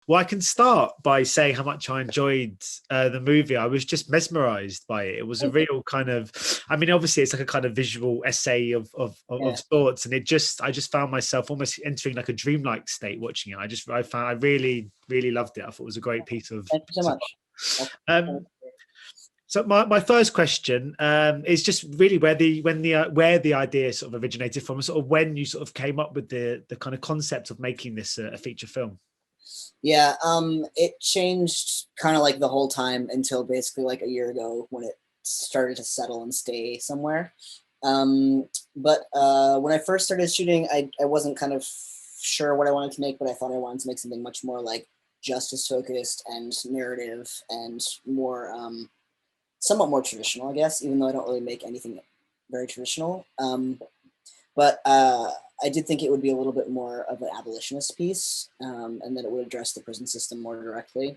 Well, I can start by saying how much I enjoyed the movie. I was just mesmerized by it. It was a real kind of, I mean, obviously it's like a kind of visual essay of sorts, and I just found myself almost entering like a dreamlike state watching it. I really, really loved it. I thought it was a great piece of. Thank you so much. So my first question is just really where the idea sort of originated from, sort of when you sort of came up with the kind of concept of making this a feature film. Yeah, it changed kind of like the whole time until basically like a year ago when it started to settle and stay somewhere. But when I first started shooting, I wasn't kind of sure what I wanted to make, but I thought I wanted to make something much more like justice focused and narrative and more, somewhat more traditional, I guess, even though I don't really make anything very traditional. But I did think it would be a little bit more of an abolitionist piece, and that it would address the prison system more directly.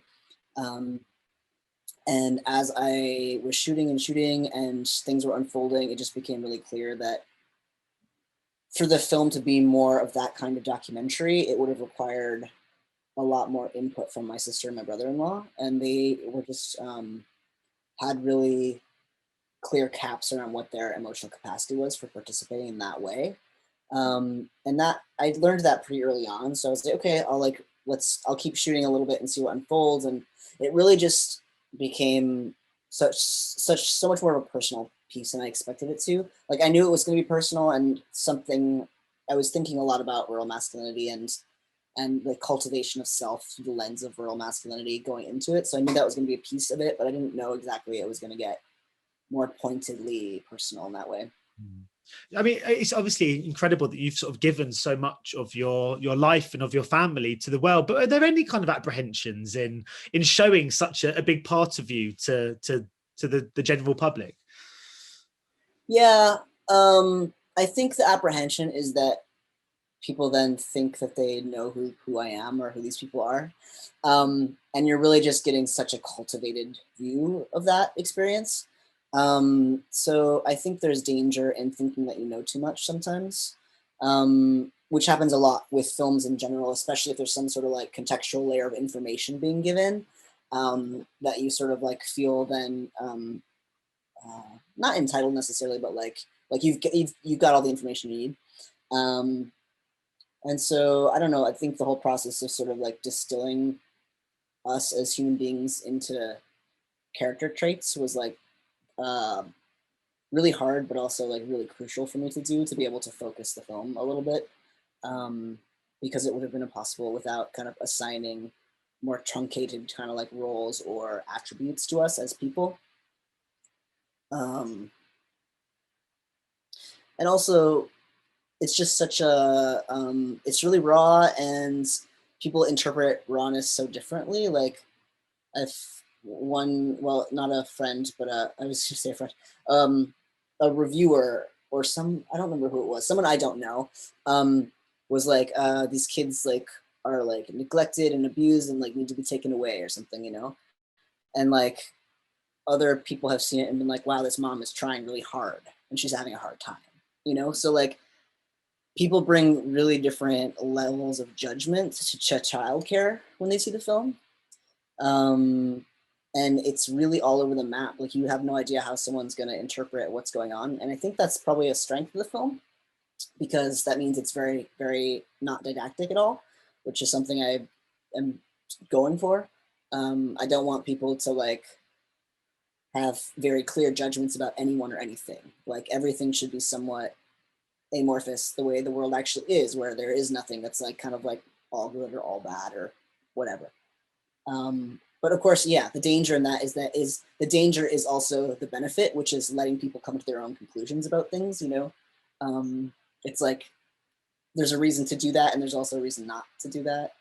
And as I was shooting and things were unfolding, it just became really clear that for the film to be more of that kind of documentary, it would have required a lot more input from my sister and my brother-in-law. And they were just had really clear caps around what their emotional capacity was for participating in that way. And that I learned that pretty early on. So I was like, okay, I'll keep shooting a little bit and see what unfolds. And it really just became so much more of a personal piece than I expected it to. Like, I knew it was going to be personal, and something I was thinking a lot about rural masculinity and the cultivation of self through the lens of rural masculinity going into it. So I knew that was going to be a piece of it, but I didn't know exactly it was going to get more pointedly personal in that way. I mean, it's obviously incredible that you've sort of given so much of your life and of your family to the world, but are there any kind of apprehensions in showing such a big part of you to the general public? Yeah, I think the apprehension is that people then think that they know who I am or who these people are. And you're really just getting such a cultivated view of that experience. So I think there's danger in thinking that you know too much sometimes, which happens a lot with films in general, especially if there's some sort of like contextual layer of information being given, that you sort of like feel then, not entitled necessarily, but like you've got all the information you need. And so, I don't know, I think the whole process of sort of like distilling us as human beings into character traits was like really hard, but also like really crucial for me to do, to be able to focus the film a little bit, because it would have been impossible without kind of assigning more truncated kind of like roles or attributes to us as people. And also, it's just such a, it's really raw, and people interpret rawness so differently. Like, if well, not a friend, but I was going to say a friend, a reviewer or I don't remember who it was, someone I don't know, was like, these kids like are like neglected and abused and like need to be taken away or something, you know? And like other people have seen it and been like, wow, this mom is trying really hard and she's having a hard time, you know? So like, people bring really different levels of judgment to childcare when they see the film. And it's really all over the map. Like, you have no idea how someone's going to interpret what's going on. And I think that's probably a strength of the film, because that means it's very, very not didactic at all, which is something I am going for. I don't want people to like have very clear judgments about anyone or anything. Like, everything should be somewhat amorphous, the way the world actually is, where there is nothing that's like kind of like all good or all bad or whatever. But of course, yeah, the danger in that is the danger is also the benefit, which is letting people come to their own conclusions about things, you know? It's like, there's a reason to do that, and there's also a reason not to do that.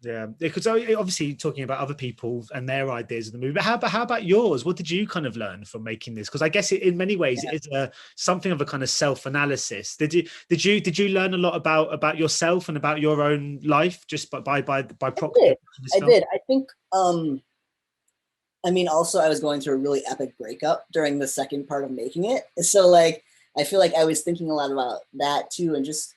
Yeah, because obviously talking about other people and their ideas of the movie, but how about yours? What did you kind of learn from making this? Because I guess in many ways it is something of a kind of self-analysis. Did you learn a lot about yourself and about your own life just by proxy? I did. I think I mean, also I was going through a really epic breakup during the second part of making it, so like I feel like I was thinking a lot about that too, and just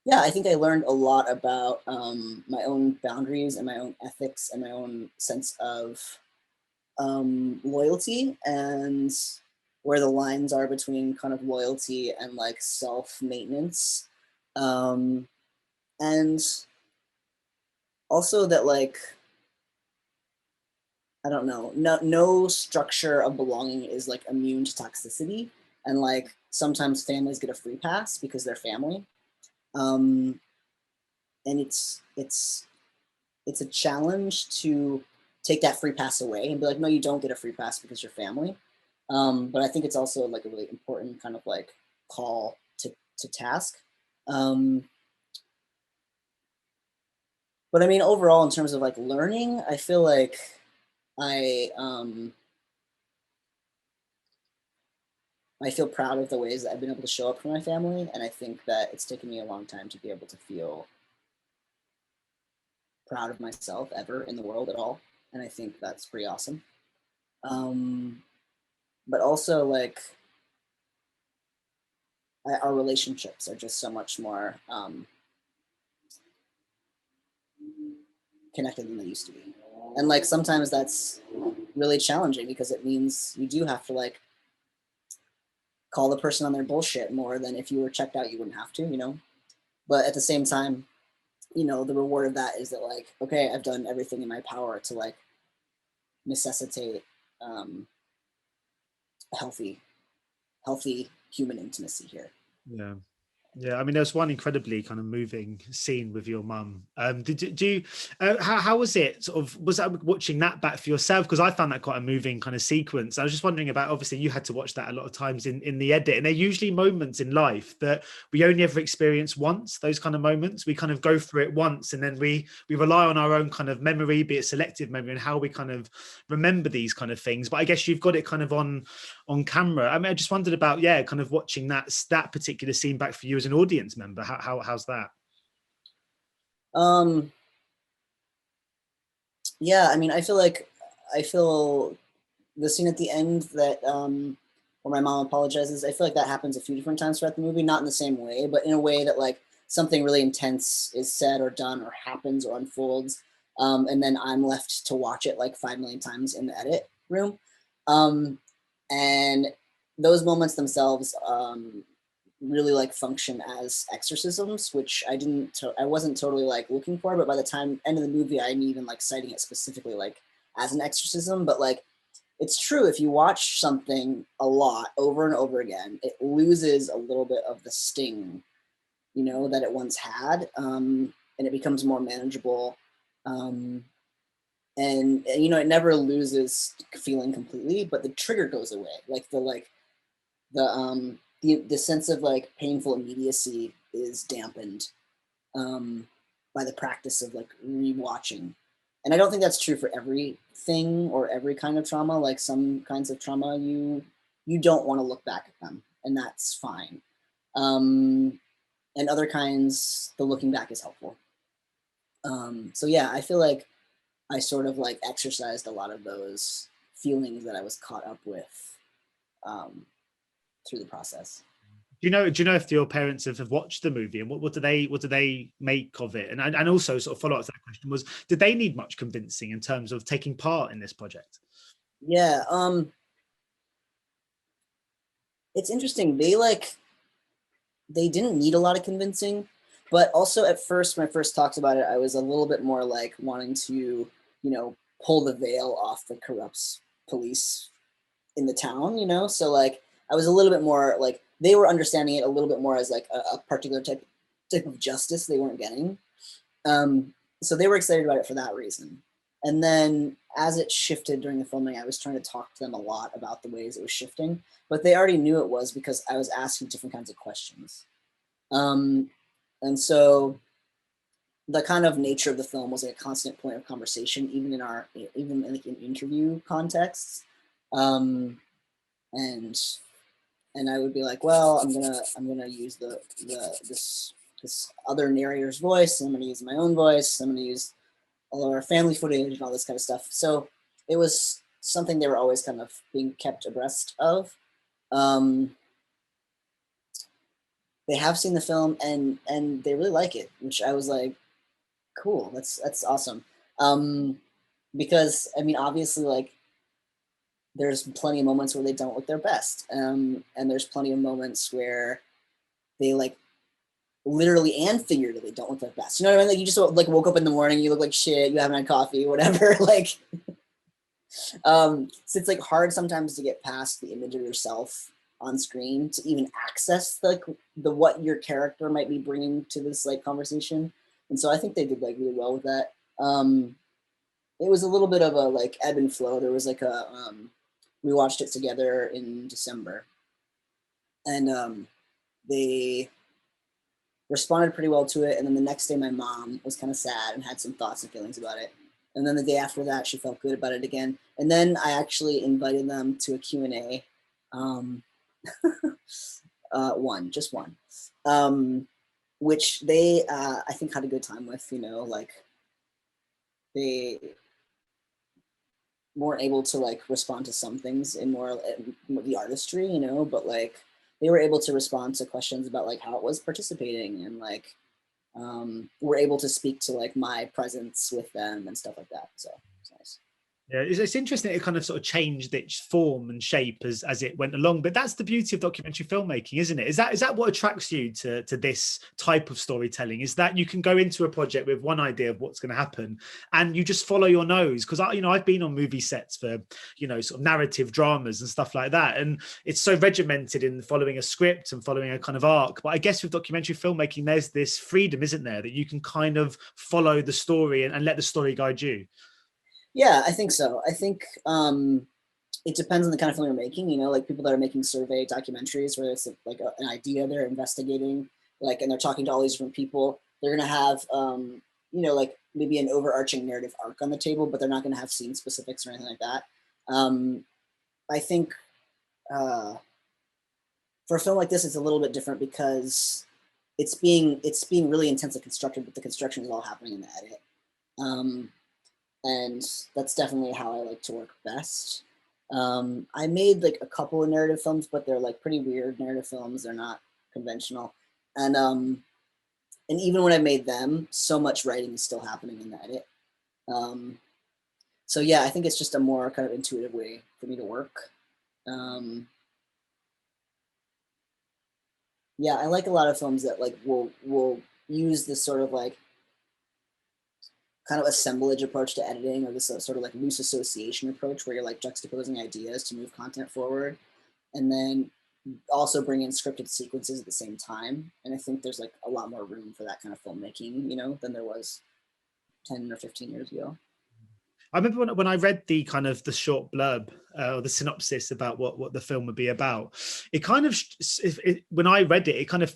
Yeah, I think I learned a lot about my own boundaries and my own ethics and my own sense of loyalty, and where the lines are between kind of loyalty and like self-maintenance. Um, and also that like, I don't know, no structure of belonging is like immune to toxicity. And like sometimes families get a free pass because they're family. Um, and it's a challenge to take that free pass away and be like, no, you don't get a free pass because you're family. But I think it's also like a really important kind of like call to task. But I mean, overall, in terms of like learning, I feel like I I feel proud of the ways that I've been able to show up for my family, and I think that it's taken me a long time to be able to feel proud of myself ever in the world at all, and I think that's pretty awesome. But also like our relationships are just so much more connected than they used to be, and like sometimes that's really challenging because it means you do have to like call the person on their bullshit more than if you were checked out you wouldn't have to, you know. But at the same time, you know, the reward of that is that like, okay, I've done everything in my power to like necessitate um, healthy human intimacy here. Yeah. Yeah, I mean, there's one incredibly kind of moving scene with your mum. Do you, how was it? Sort of, was that watching that back for yourself? Because I found that quite a moving kind of sequence. I was just wondering about, obviously, you had to watch that a lot of times in the edit, and they're usually moments in life that we only ever experience once. Those kind of moments, we kind of go through it once, and then we rely on our own kind of memory, be it selective memory, and how we kind of remember these kind of things. But I guess you've got it kind of on camera. I mean, I just wondered about, yeah, kind of watching that particular scene back for you as an audience member. How's that? Um, yeah, I mean, I feel the scene at the end that where my mom apologizes. I feel like that happens a few different times throughout the movie, not in the same way, but in a way that like something really intense is said or done or happens or unfolds, and then I'm left to watch it like 5 million times in the edit room. And those moments themselves really like function as exorcisms, which I wasn't totally like looking for, but by the time end of the movie, I'm even like citing it specifically like as an exorcism. But like, it's true, if you watch something a lot over and over again, it loses a little bit of the sting, you know, that it once had, and it becomes more manageable. And you know, it never loses feeling completely, but the trigger goes away. Like the sense of like painful immediacy is dampened by the practice of like rewatching. And I don't think that's true for everything or every kind of trauma. Like some kinds of trauma, you don't want to look back at them, and that's fine. And other kinds, the looking back is helpful. So yeah, I feel like I sort of like exercised a lot of those feelings that I was caught up with um, through the process. Do you know if your parents have watched the movie, and what do they make of it? And also sort of follow up to that question was, did they need much convincing in terms of taking part in this project? Yeah, it's interesting. They didn't need a lot of convincing, but also at first, when I first talked about it, I was a little bit more like wanting to, you know, pull the veil off the corrupt police in the town, you know? So like, I was a little bit more like, they were understanding it a little bit more as like a particular type of justice they weren't getting. Um, so they were excited about it for that reason. And then as it shifted during the filming, I was trying to talk to them a lot about the ways it was shifting, but they already knew it was because I was asking different kinds of questions. Um, and so the kind of nature of the film was like a constant point of conversation, even in, like in interview contexts. Um, and and I would be like, well, I'm gonna use this other narrator's voice. I'm gonna use my own voice. I'm gonna use all of our family footage and all this kind of stuff. So it was something they were always kind of being kept abreast of. Um, they have seen the film and they really like it, which I was like, cool, that's awesome. Because I mean, obviously, like, there's plenty of moments where they don't look their best, and there's plenty of moments where they like literally and figuratively don't look their best. You know what I mean? Like, you just like woke up in the morning, you look like shit, you haven't had coffee, whatever. Like, so it's like hard sometimes to get past the image of yourself on screen to even access like the what your character might be bringing to this like conversation. And so I think they did like really well with that. It was a little bit of a like ebb and flow. There was like a we watched it together in December, and they responded pretty well to it. And then the next day, my mom was kind of sad and had some thoughts and feelings about it. And then the day after that, she felt good about it again. And then I actually invited them to a Q&A, just one, which they, I think, had a good time with, you know, like they weren't able to like respond to some things in more the artistry, you know, but like they were able to respond to questions about like how it was participating, and like were able to speak to like my presence with them and stuff like that. So it's nice. Yeah, it's interesting. It kind of sort of changed its form and shape as it went along. But that's the beauty of documentary filmmaking, isn't it? Is that what attracts you to this type of storytelling? Is that you can go into a project with one idea of what's going to happen, and you just follow your nose? Because I've been on movie sets for sort of narrative dramas and stuff like that, and it's so regimented in following a script and following a kind of arc. But I guess with documentary filmmaking, there's this freedom, isn't there, that you can kind of follow the story and let the story guide you. Yeah, I think so. I think it depends on the kind of film you're making. You know, like people that are making survey documentaries, where it's like an idea they're investigating, like, and they're talking to all these different people. They're gonna have, like maybe an overarching narrative arc on the table, but they're not gonna have scene specifics or anything like that. I think for a film like this, it's a little bit different because it's being really intensely constructed, but the construction is all happening in the edit. And that's definitely how I like to work best. I made like a couple of narrative films, but they're like pretty weird narrative films. They're not conventional. And even when I made them, so much writing is still happening in the edit. So yeah, I think it's just a more kind of intuitive way for me to work. Yeah, I like a lot of films that like will use this sort of like kind of assemblage approach to editing, or this sort of like loose association approach where you're like juxtaposing ideas to move content forward, and then also bring in scripted sequences at the same time. And I think there's like a lot more room for that kind of filmmaking, you know, than there was 10 or 15 years ago. I remember when I read the kind of the short blurb or the synopsis about what the film would be about, it kind of, when I read it, it kind of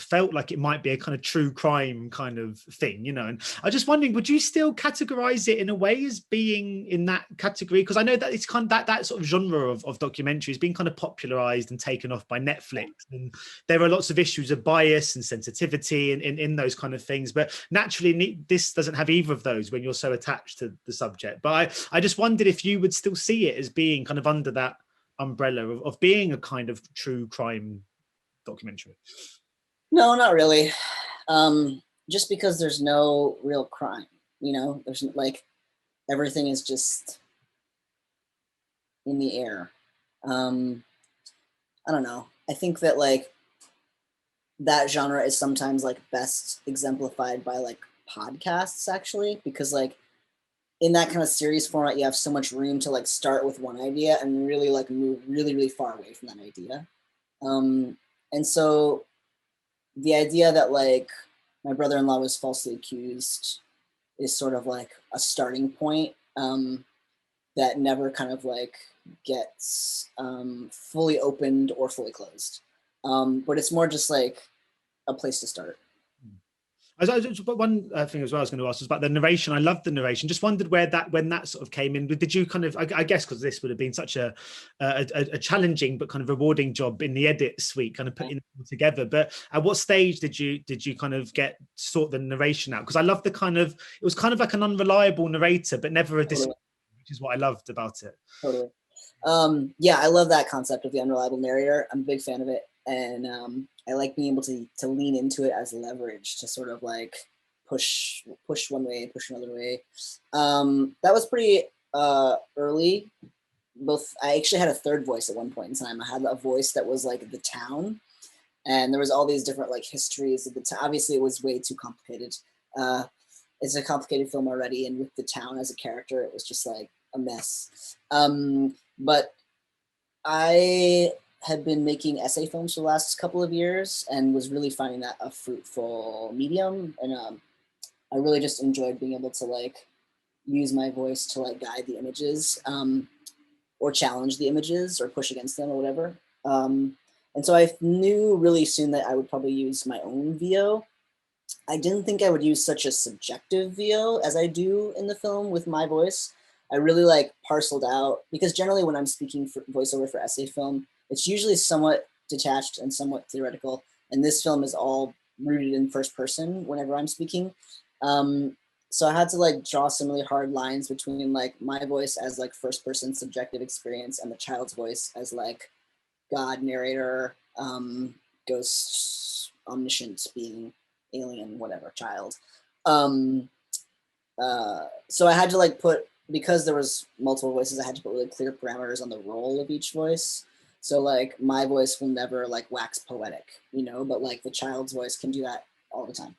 felt like it might be a kind of true crime kind of thing, you know. And I just wondering, would you still categorize it in a way as being in that category? Because I know that it's kind of that sort of genre of documentary has been kind of popularized and taken off by Netflix, and there are lots of issues of bias and sensitivity in those kind of things. But naturally, this doesn't have either of those when you're so attached to the subject. But I just wondered if you would still see it as being kind of under that umbrella of being a kind of true crime documentary. No, not really. Just because there's no real crime, you know, there's like everything is just in the air. I don't know. I think that like that genre is sometimes like best exemplified by like podcasts, actually, because like in that kind of series format, you have so much room to like start with one idea and really like move really, really far away from that idea. And so the idea that like my brother-in-law was falsely accused is sort of like a starting point that never kind of like gets fully opened or fully closed. But it's more just like a place to start. But one thing as well I was going to ask was about the narration. I loved the narration. Just wondered when that sort of came in. Did you kind of, I guess, because this would have been such a challenging but kind of rewarding job in the edit suite, kind of putting it all together. But at what stage did you kind of sort the narration out? Because I love it was kind of like an unreliable narrator, but never a which is what I loved about it. Totally. Yeah, I love that concept of the unreliable narrator. I'm a big fan of it. And I like being able to lean into it as leverage to sort of like push one way, push another way. That was pretty early. I actually had a third voice at one point in time. I had a voice that was like the town, and there was all these different like histories of the town. Obviously, it was way too complicated. It's a complicated film already, and with the town as a character, it was just like a mess. But I had been making essay films for the last couple of years and was really finding that a fruitful medium. And I really just enjoyed being able to like use my voice to like guide the images, or challenge the images or push against them or whatever. And so I knew really soon that I would probably use my own VO. I didn't think I would use such a subjective VO as I do in the film with my voice. I really like parceled out, because generally when I'm speaking for voiceover for essay film, it's usually somewhat detached and somewhat theoretical. And this film is all rooted in first person whenever I'm speaking. So I had to like draw some really hard lines between like my voice as like first person subjective experience and the child's voice as like God, narrator, ghost, omniscient being, alien, whatever, child. So I had to like because there was multiple voices, I had to put really clear parameters on the role of each voice. So like my voice will never like wax poetic, you know, but like the child's voice can do that all the time.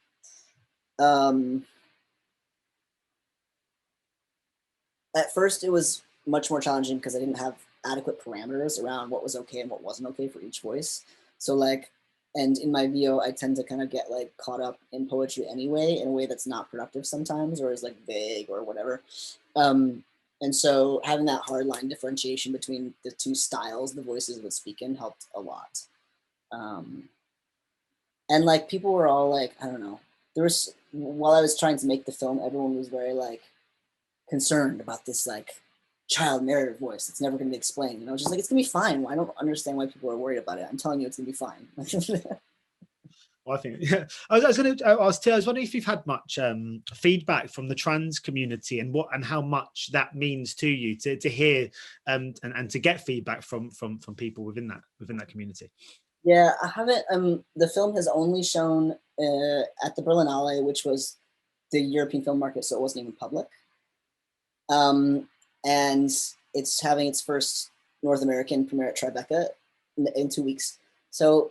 At first it was much more challenging because I didn't have adequate parameters around what was okay and what wasn't okay for each voice. So like, and in my VO, I tend to kind of get like caught up in poetry anyway, in a way that's not productive sometimes, or is like vague or whatever. And so having that hard line differentiation between the two styles the voices would speak in helped a lot. And like people were all like, I don't know, while I was trying to make the film, everyone was very like concerned about this like child narrative voice that's never going to be explained. And I was just like, it's gonna be fine. I don't understand why people are worried about it. I'm telling you, it's gonna be fine. Well, I think, yeah. I was wondering if you've had much feedback from the trans community and how much that means to you to hear and to get feedback from people within that community. Yeah, I haven't. The film has only shown at the Berlinale, which was the European film market, so it wasn't even public. And it's having its first North American premiere at Tribeca in 2 weeks. So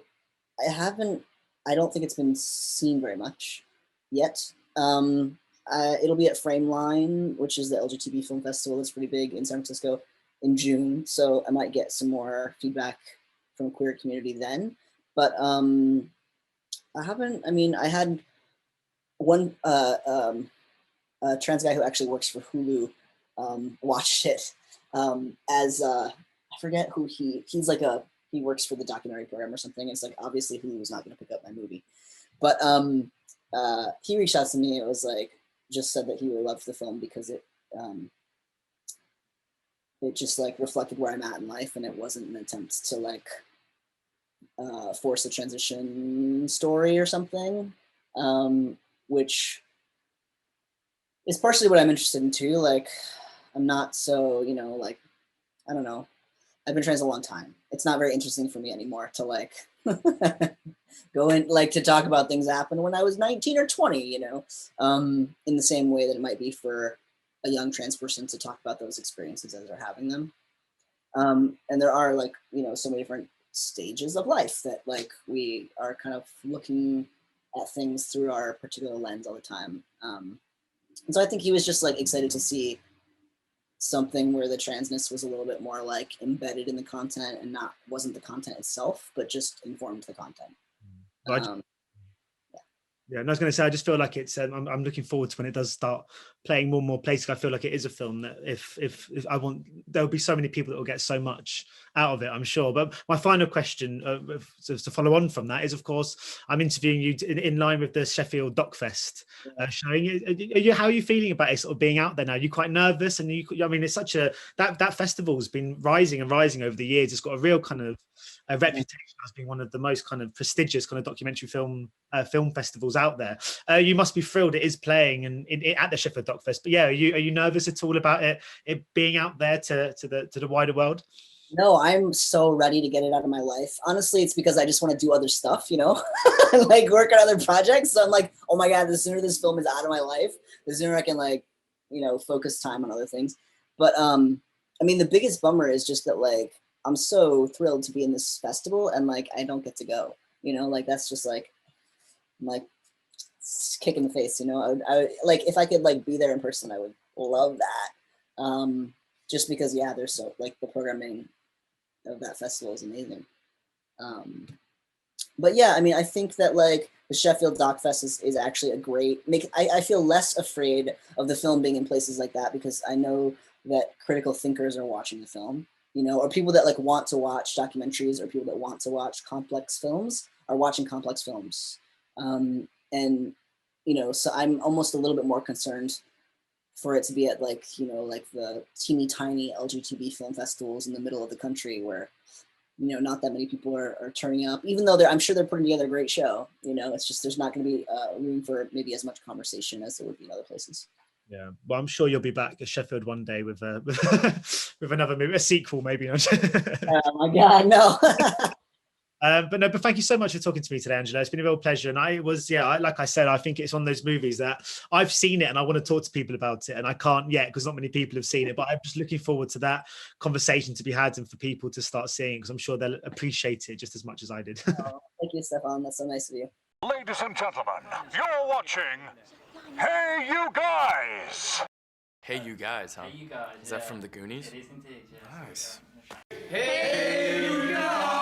I don't think it's been seen very much yet. It'll be at Frameline, which is the LGBT film festival that's pretty big in San Francisco, in June. So I might get some more feedback from queer community then. But I haven't, I had one trans guy who actually works for Hulu watched it as I forget who he's like he works for the documentary program or something. It's like obviously Hulu was not going to pick up my movie, but he reached out to me. It was like just said that he really loved the film because it just like reflected where I'm at in life, and it wasn't an attempt to like force a transition story or something, which is partially what I'm interested in too. Like, I'm not so, like, I don't know. I've been trans a long time. It's not very interesting for me anymore to like go in, like to talk about things that happened when I was 19 or 20, in the same way that it might be for a young trans person to talk about those experiences as they're having them. And there are like, so many different stages of life that like we are kind of looking at things through our particular lens all the time. And so I think he was just like excited to see something where the transness was a little bit more like embedded in the content and wasn't the content itself, but just informed the content. Yeah, and I was going to say, I just feel like it's. I'm looking forward to when it does start playing more and more places. I feel like it is a film that if I want, there'll be so many people that will get so much out of it, I'm sure. But my final question to follow on from that is, of course, I'm interviewing you in line with the Sheffield Docfest showing. How are you feeling about it sort of being out there now? Are you quite nervous? And it's such that festival's been rising and rising over the years. It's got a real kind of a reputation as being one of the most kind of prestigious kind of documentary film festivals out there. You must be thrilled it is playing at the Sheffield Docfest. But yeah, are you nervous at all about it being out there to the wider world? No, I'm so ready to get it out of my life. Honestly, it's because I just want to do other stuff, you know, like work on other projects. So I'm like, oh my God, the sooner this film is out of my life, the sooner I can like, you know, focus time on other things. But I mean, the biggest bummer is just that like, I'm so thrilled to be in this festival and like, I don't get to go, you know, like that's just like, I'm like kick in the face, you know, I would like, if I could like be there in person, I would love that. Just because, yeah, there's so like the programming of that festival is amazing. But yeah, I mean, I think that like the Sheffield Docfest is actually a great I feel less afraid of the film being in places like that because I know that critical thinkers are watching the film, you know, or people that like want to watch documentaries or people that want to watch complex films are watching complex films. And, you know, so I'm almost a little bit more concerned for it to be at like, you know, like the teeny tiny LGBT film festivals in the middle of the country where, you know, not that many people are turning up, even though I'm sure they're putting together a great show. You know, it's just there's not going to be room for maybe as much conversation as there would be in other places. Yeah, well, I'm sure you'll be back at Sheffield one day with with another movie, a sequel, maybe. Oh my God, no. But thank you so much for talking to me today, Angelo. It's been a real pleasure. And like I said, I think it's one of those movies that I've seen it and I want to talk to people about it. And I can't yet because not many people have seen it. But I'm just looking forward to that conversation to be had and for people to start seeing because I'm sure they'll appreciate it just as much as I did. Oh, thank you, Stefan. That's so nice of you. Ladies and gentlemen, you're watching Hey You Guys! Hey You Guys, huh? Hey, you guys. Is that from the Goonies? It is indeed, yeah. Nice. Hey, you guys!